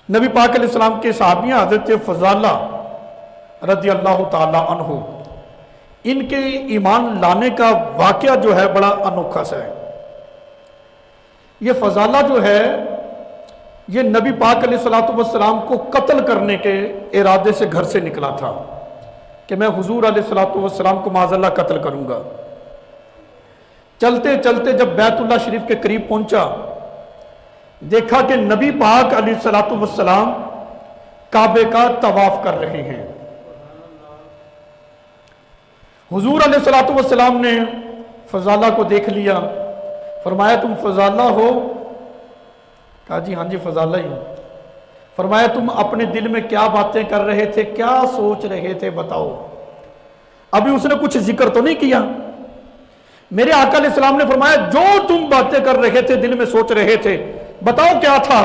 نبی پاک علیہ السلام کے صحابیاں حضرت فضالہ رضی اللہ تعالی عنہ، ان کے ایمان لانے کا واقعہ جو ہے بڑا انوکھا سا ہے۔ یہ فضالہ جو ہے یہ نبی پاک علیہ السلام کو قتل کرنے کے ارادے سے گھر سے نکلا تھا کہ میں حضور علیہ السلام کو معاذ اللہ قتل کروں گا۔ چلتے چلتے جب بیت اللہ شریف کے قریب پہنچا، دیکھا کہ نبی پاک علیہ السلام کعبے کا طواف کر رہے ہیں۔ حضور علیہ السلام نے فضالہ کو دیکھ لیا، فرمایا تم فضالہ ہو؟ کہا جی ہاں جی فضالہ ہی ہوں۔ فرمایا تم اپنے دل میں کیا باتیں کر رہے تھے، کیا سوچ رہے تھے بتاؤ؟ ابھی اس نے کچھ ذکر تو نہیں کیا۔ میرے آقا علیہ السلام نے فرمایا جو تم باتیں کر رہے تھے، دل میں سوچ رہے تھے، بتاؤ کیا تھا؟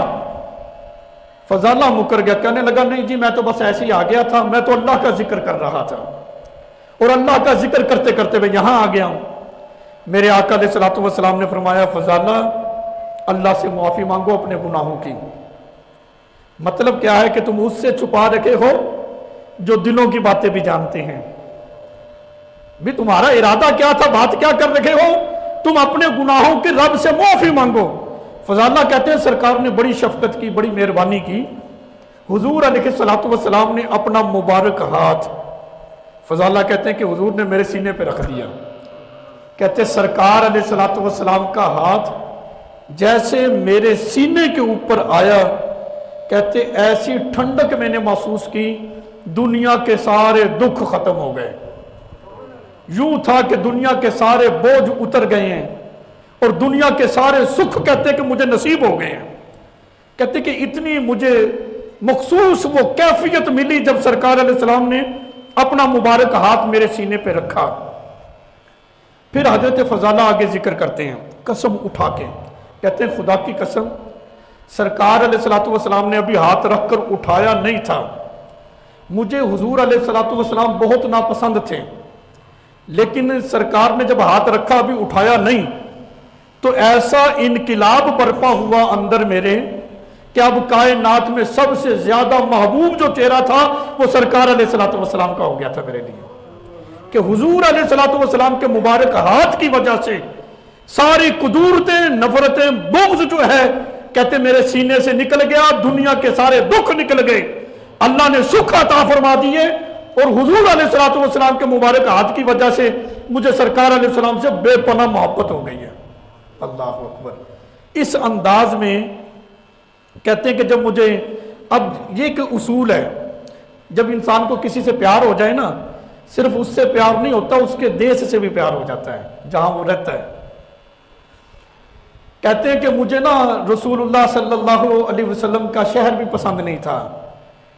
فضالہ مکر گیا، کہنے لگا نہیں جی میں تو بس ایسے ہی آ گیا تھا، میں تو اللہ کا ذکر کر رہا تھا اور اللہ کا ذکر کرتے کرتے میں یہاں آ گیا ہوں۔ میرے آقا علیہ السلام نے فرمایا فضالہ اللہ سے معافی مانگو اپنے گناہوں کی۔ مطلب کیا ہے کہ تم اس سے چھپا رکھے ہو جو دلوں کی باتیں بھی جانتے ہیں۔ بھی تمہارا ارادہ کیا تھا، بات کیا کر رکھے ہو؟ تم اپنے گناہوں کے رب سے معافی مانگو۔ فضالہ کہتے ہیں سرکار نے بڑی شفقت کی، بڑی مہربانی کی۔ حضور علیہ السلام نے اپنا مبارک ہاتھ، فضالہ کہتے ہیں کہ حضور نے میرے سینے پہ رکھ دیا۔ کہتے ہیں سرکار علیہ السلام کا ہاتھ جیسے میرے سینے کے اوپر آیا، کہتے ایسی ٹھنڈک میں نے محسوس کی، دنیا کے سارے دکھ ختم ہو گئے۔ یوں تھا کہ دنیا کے سارے بوجھ اتر گئے ہیں اور دنیا کے سارے سکھ کہتے کہ مجھے نصیب ہو گئے ہیں۔ کہتے کہ اتنی مجھے مخصوص وہ کیفیت ملی جب سرکار علیہ السلام نے اپنا مبارک ہاتھ میرے سینے پہ رکھا۔ پھر حضرت فضالہ آگے ذکر کرتے ہیں قسم اٹھا کے، کہتے ہیں خدا کی قسم سرکار علیہ السلام نے ابھی ہاتھ رکھ کر اٹھایا نہیں تھا، مجھے حضور علیہ السلام بہت ناپسند تھے، لیکن سرکار نے جب ہاتھ رکھا ابھی اٹھایا نہیں تو ایسا انقلاب برپا ہوا اندر میرے کہ اب کائنات میں سب سے زیادہ محبوب جو چہرہ تھا وہ سرکار علیہ السلام کا ہو گیا تھا میرے لیے، کہ حضور علیہ السلام کے مبارک ہاتھ کی وجہ سے ساری قدورتیں، نفرتیں، بغض جو ہے کہتے میرے سینے سے نکل گیا، دنیا کے سارے دکھ نکل گئے، اللہ نے سکھ عطا فرما دیے، اور حضور علیہ السلام کے مبارک ہاتھ کی وجہ سے مجھے سرکار علیہ السلام سے بے پناہ محبت ہو گئی ہے۔ اللہ اکبر۔ اس انداز میں کہتے ہیں کہ جب مجھے، اب یہ ایک اصول ہے، جب انسان کو کسی سے پیار ہو جائے نا، صرف اس سے پیار نہیں ہوتا، اس کے دیش سے بھی پیار ہو جاتا ہے جہاں وہ رہتا ہے۔ کہتے ہیں کہ مجھے نا رسول اللہ صلی اللہ علیہ وسلم کا شہر بھی پسند نہیں تھا،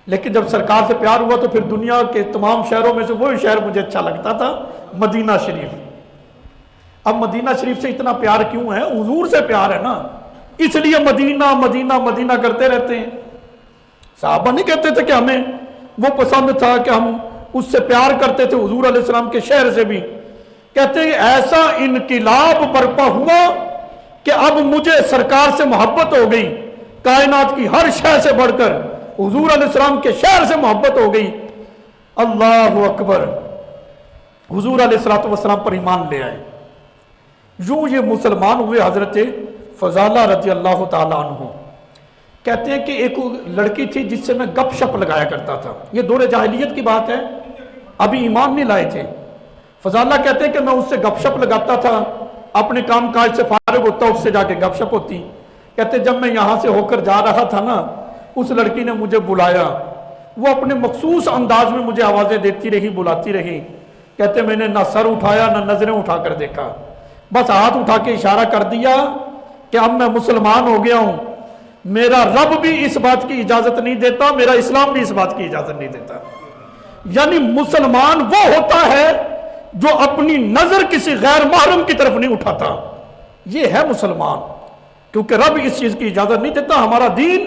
لیکن جب سرکار سے پیار ہوا تو پھر دنیا کے تمام شہروں میں سے وہی شہر مجھے اچھا لگتا تھا، مدینہ شریف۔ اب مدینہ شریف سے اتنا پیار کیوں ہے؟ حضور سے پیار ہے نا، اس لیے مدینہ مدینہ مدینہ کرتے رہتے ہیں۔ صحابہ نہیں کہتے تھے کہ ہمیں وہ پسند تھا کہ ہم اس سے پیار کرتے تھے، حضور علیہ السلام کے شہر سے بھی۔ کہتے ہیں ایسا انقلاب برپا ہوا کہ اب مجھے سرکار سے محبت ہو گئی، کائنات کی ہر شے سے بڑھ کر حضور علیہ السلام کے شہر سے محبت ہو گئی۔ اللہ اکبر۔ حضور علیہ السلام پر ایمان لے آئے۔ یوں یہ مسلمان ہوئے حضرت فضالہ رضی اللہ تعالیٰ عنہ۔ کہتے ہیں کہ ایک لڑکی تھی جس سے میں گپ شپ لگایا کرتا تھا، یہ دور جاہلیت کی بات ہے، ابھی ایمان نہیں لائے تھے۔ فضالہ کہتے ہیں کہ میں اس سے گپ شپ لگاتا تھا، اپنے کام کاج سے فارغ ہوتا اس سے جا کے گپ شپ ہوتی۔ کہتے جب میں یہاں سے ہو کر جا رہا تھا نا، اس لڑکی نے مجھے بلایا، وہ اپنے مخصوص انداز میں مجھے آوازیں دیتی رہی، بلاتی رہی۔ کہتے میں نے نہ سر اٹھایا نہ نظریں اٹھا کر دیکھا، بس ہاتھ اٹھا کے اشارہ کر دیا کہ اب میں مسلمان ہو گیا ہوں، میرا رب بھی اس بات کی اجازت نہیں دیتا، میرا اسلام بھی اس بات کی اجازت نہیں دیتا۔ یعنی مسلمان وہ ہوتا ہے جو اپنی نظر کسی غیر محرم کی طرف نہیں اٹھاتا، یہ ہے مسلمان، کیونکہ رب اس چیز کی اجازت نہیں دیتا، ہمارا دین،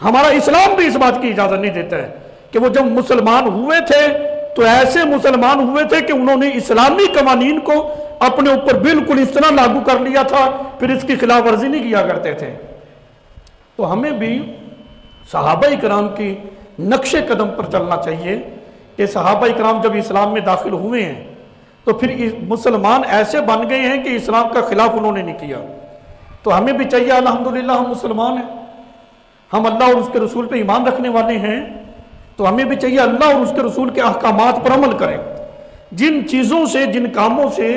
ہمارا اسلام بھی اس بات کی اجازت نہیں دیتا ہے کہ وہ جب مسلمان ہوئے تھے تو ایسے مسلمان ہوئے تھے کہ انہوں نے اسلامی قوانین کو اپنے اوپر بالکل اس طرح لاگو کر لیا تھا، پھر اس کی خلاف ورزی نہیں کیا کرتے تھے۔ تو ہمیں بھی صحابہ کرام کی نقش قدم پر چلنا چاہیے کہ صحابہ کرام جب اسلام میں داخل ہوئے ہیں تو پھر مسلمان ایسے بن گئے ہیں کہ اسلام کا خلاف انہوں نے نہیں کیا. تو ہمیں بھی چاہیے الحمدللہ ہم مسلمان ہیں, ہم اللہ اور اس کے رسول پہ ایمان رکھنے والے ہیں, تو ہمیں بھی چاہیے اللہ اور اس کے رسول کے احکامات پر عمل کریں. جن چیزوں سے, جن کاموں سے,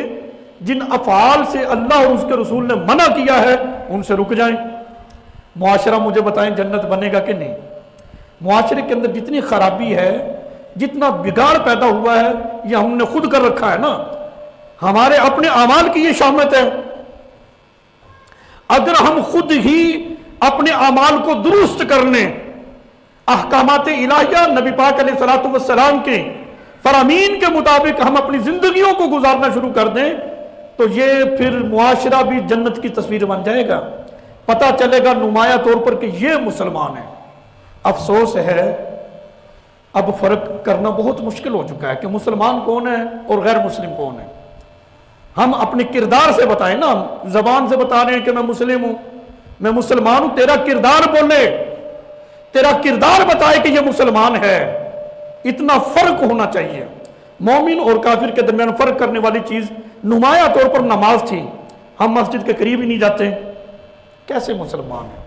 جن افعال سے اللہ اور اس کے رسول نے منع کیا ہے ان سے رک جائیں. معاشرہ مجھے بتائیں جنت بنے گا کہ نہیں؟ معاشرے کے اندر جتنی خرابی ہے, جتنا بگاڑ پیدا ہوا ہے, یہ ہم نے خود کر رکھا ہے نا, ہمارے اپنے اعمال کی یہ شامت ہے. اگر ہم خود ہی اپنے اعمال کو درست کرنے, احکامات الہیہ نبی پاک علیہ الصلوۃ والسلام کے فرامین کے مطابق ہم اپنی زندگیوں کو گزارنا شروع کر دیں تو یہ پھر معاشرہ بھی جنت کی تصویر بن جائے گا. پتہ چلے گا نمایاں طور پر کہ یہ مسلمان ہیں. افسوس ہے اب فرق کرنا بہت مشکل ہو چکا ہے کہ مسلمان کون ہے اور غیر مسلم کون ہے. ہم اپنے کردار سے بتائیں نا, زبان سے بتا رہے ہیں کہ میں مسلم ہوں, میں مسلمان ہوں, تیرا کردار بولے, تیرا کردار بتائے کہ یہ مسلمان ہے. اتنا فرق ہونا چاہیے. مومن اور کافر کے درمیان فرق کرنے والی چیز نمایاں طور پر نماز تھی. ہم مسجد کے قریب ہی نہیں جاتے, کیسے مسلمان ہیں؟